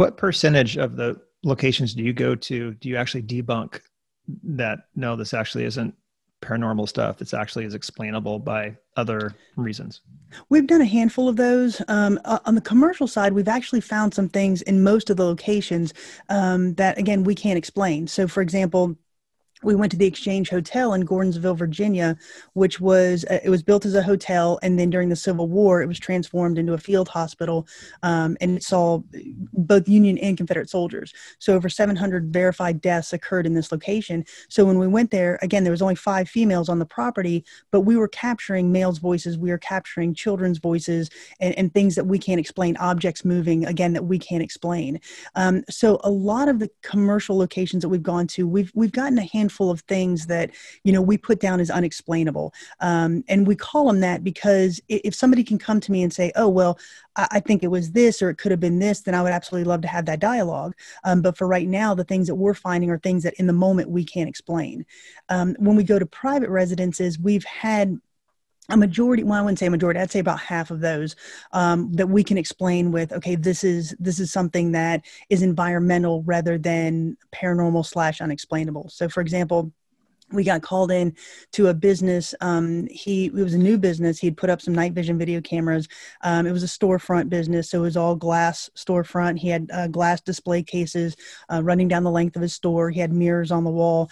What percentage of the locations do you go to, do you actually debunk that, no, this actually isn't paranormal stuff? This actually is explainable by other reasons? We've done a handful of those. On the commercial side, we've actually found some things in most of the locations that, again, we can't explain. So, for example, we went to the Exchange Hotel in Gordonsville, Virginia, which was, it was built as a hotel. And then during the Civil War, it was transformed into a field hospital. And it saw both Union and Confederate soldiers. So over 700 verified deaths occurred in this location. So when we went there, again, there was only 5 females on the property, but we were capturing males' voices. We were capturing children's voices and things that we can't explain, objects moving, again, that we can't explain. So a lot of the commercial locations that we've gone to, we've gotten a handful of things that, we put down as unexplainable. And we call them that because if somebody can come to me and say, oh, well, I think it was this, or it could have been this, then I would absolutely love to have that dialogue. But for right now, the things that we're finding are things that in the moment we can't explain. When we go to private residences, we've had a majority, well, I wouldn't say a majority, I'd say about half of those that we can explain with, okay, this is something that is environmental rather than paranormal / unexplainable. So for example, we got called in to a business. It was a new business. He'd put up some night vision video cameras. It was a storefront business. So it was all glass storefront. He had glass display cases running down the length of his store. He had mirrors on the wall.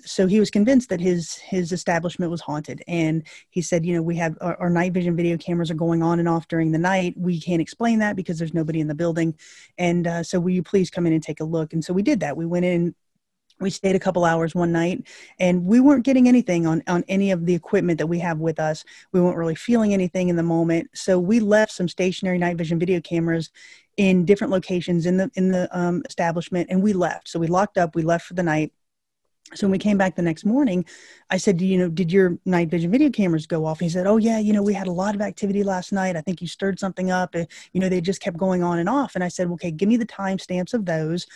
So he was convinced that his establishment was haunted. And he said, we have our night vision video cameras are going on and off during the night. We can't explain that because there's nobody in the building. And so will you please come in and take a look? And so we did that. We went in. We stayed a couple hours one night, and we weren't getting anything on any of the equipment that we have with us. We weren't really feeling anything in the moment. So we left some stationary night vision video cameras in different locations in the establishment, and we left. So we locked up, we left for the night. So when we came back the next morning, I said, did your night vision video cameras go off? And he said, oh yeah, we had a lot of activity last night. I think you stirred something up. They just kept going on and off. And I said, okay, give me the timestamps of those.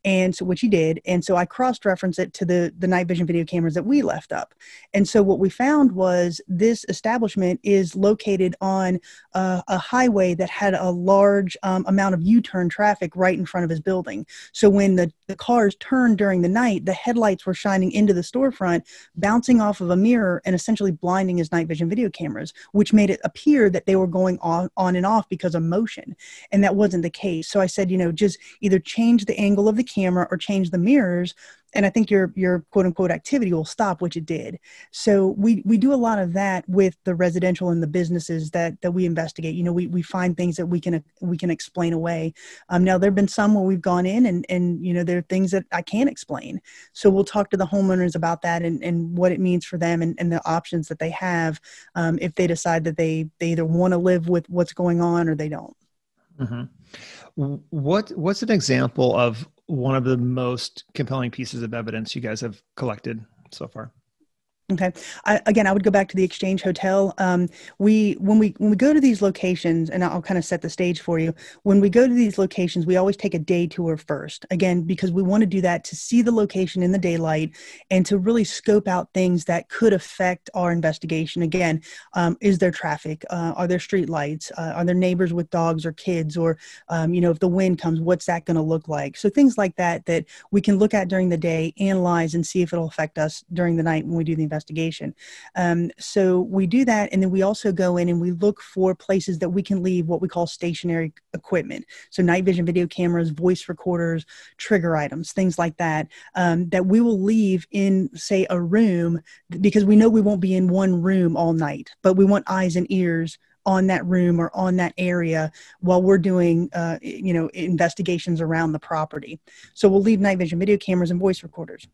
And so, which he did. And so I cross-referenced it to the night vision video cameras that we left up. And so what we found was this establishment is located on a highway that had a large amount of U-turn traffic right in front of his building. So when the cars turned during the night, the headlights were shining into the storefront, bouncing off of a mirror and essentially blinding his night vision video cameras, which made it appear that they were going on and off because of motion. And that wasn't the case. So I said, just either change the angle of the camera or change the mirrors, and I think your quote unquote activity will stop, which it did. So we do a lot of that with the residential and the businesses that we investigate. We find things that we can explain away. Now there've been some where we've gone in and there are things that I can't explain. So we'll talk to the homeowners about that and what it means for them and the options that they have if they decide that they either want to live with what's going on or they don't. Mm-hmm. What's an example of one of the most compelling pieces of evidence you guys have collected so far? Okay. I would go back to the Exchange Hotel. When we go to these locations, and I'll kind of set the stage for you. When we go to these locations, we always take a day tour first. Again, because we want to do that to see the location in the daylight and to really scope out things that could affect our investigation. Again, is there traffic? Are there street lights? Are there neighbors with dogs or kids? Or, if the wind comes, what's that going to look like? So things like that we can look at during the day, analyze, and see if it'll affect us during the night when we do the investigation. So we do that. And then we also go in and we look for places that we can leave what we call stationary equipment. So night vision video cameras, voice recorders, trigger items, things like that, that we will leave in, say, a room, because we know we won't be in one room all night, but we want eyes and ears on that room or on that area while we're doing, investigations around the property. So we'll leave night vision video cameras and voice recorders.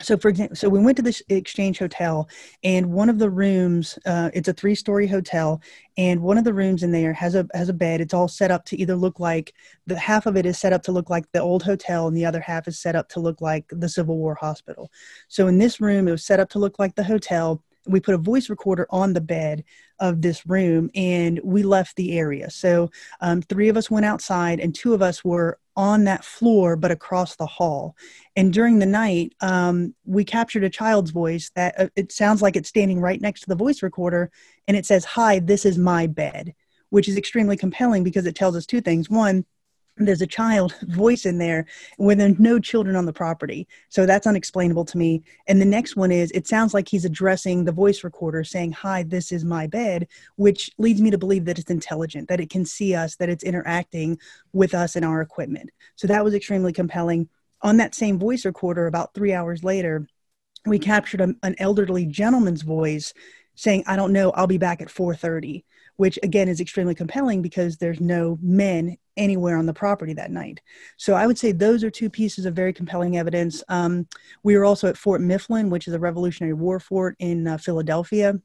So for example, we went to this Exchange Hotel, and one of the rooms, it's a 3-story hotel, and one of the rooms in there has a bed. It's all set up to either look like the half of it is set up to look like the old hotel, and the other half is set up to look like the Civil War hospital. So in this room, it was set up to look like the hotel. We put a voice recorder on the bed of this room, and we left the area. So 3 of us went outside, and 2 of us were on that floor, but across the hall. And during the night, we captured a child's voice that it sounds like it's standing right next to the voice recorder. And it says, "Hi, this is my bed," which is extremely compelling because it tells us 2 things. One, there's a child voice in there when there's no children on the property. So that's unexplainable to me. And the next one is, it sounds like he's addressing the voice recorder saying, "Hi, this is my bed," which leads me to believe that it's intelligent, that it can see us, that it's interacting with us and our equipment. So that was extremely compelling. On that same voice recorder, about 3 hours later, we captured an elderly gentleman's voice saying, "I don't know, I'll be back at 4:30, which again is extremely compelling because there's no men anywhere on the property that night. So I would say those are two pieces of very compelling evidence. We were also at Fort Mifflin, which is a Revolutionary War fort in Philadelphia.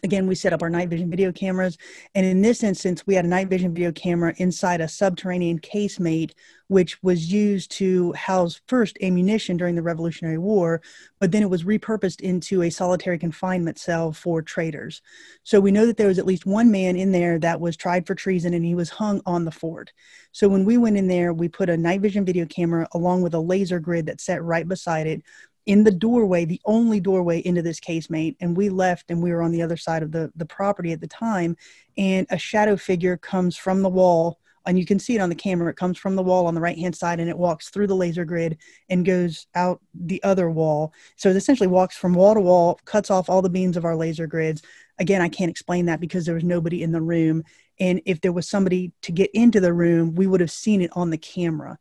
Again, we set up our night vision video cameras. And in this instance, we had a night vision video camera inside a subterranean casemate, which was used to house first ammunition during the Revolutionary War, but then it was repurposed into a solitary confinement cell for traitors. So we know that there was at least one man in there that was tried for treason, and he was hung on the fort. So when we went in there, we put a night vision video camera along with a laser grid that sat right beside it in the doorway, the only doorway into this casemate. And we left, and we were on the other side of the property at the time. And a shadow figure comes from the wall, and you can see it on the camera. It comes from the wall on the right-hand side, and it walks through the laser grid and goes out the other wall. So it essentially walks from wall to wall, cuts off all the beams of our laser grids. Again, I can't explain that because there was nobody in the room. And if there was somebody to get into the room, we would have seen it on the camera.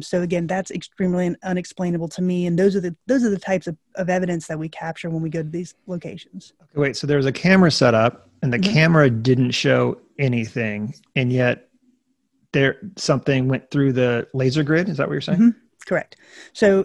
So again, that's extremely unexplainable to me. And those are the types of evidence that we capture when we go to these locations. Okay, wait, so there was a camera set up, and the camera didn't show anything, and yet something went through the laser grid. Is that what you're saying? Mm-hmm. Correct. So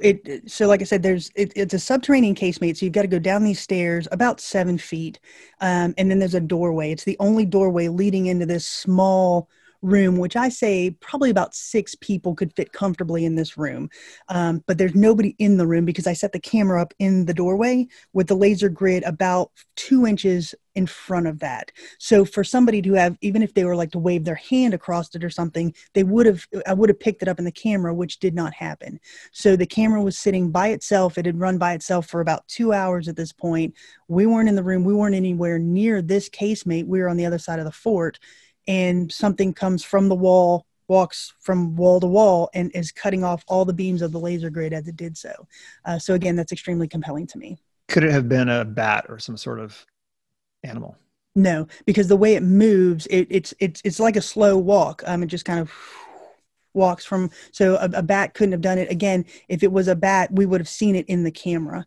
like I said, it's a subterranean casemate. So you've got to go down these stairs about 7 feet. And then there's a doorway. It's the only doorway leading into this small room, which I say probably about 6 people could fit comfortably in this room. But there's nobody in the room because I set the camera up in the doorway with the laser grid about 2 inches in front of that. So for somebody to have, even if they were like to wave their hand across it or something, I would have picked it up in the camera, which did not happen. So the camera was sitting by itself. It had run by itself for about 2 hours at this point. We weren't in the room. We weren't anywhere near this casemate. We were on the other side of the fort, and something comes from the wall, walks from wall to wall, and is cutting off all the beams of the laser grid as it did so. So again, that's extremely compelling to me. Could it have been a bat or some sort of animal? No, because the way it moves, it's like a slow walk. It just kind of walks from. So a bat couldn't have done it. Again, if it was a bat, we would have seen it in the camera.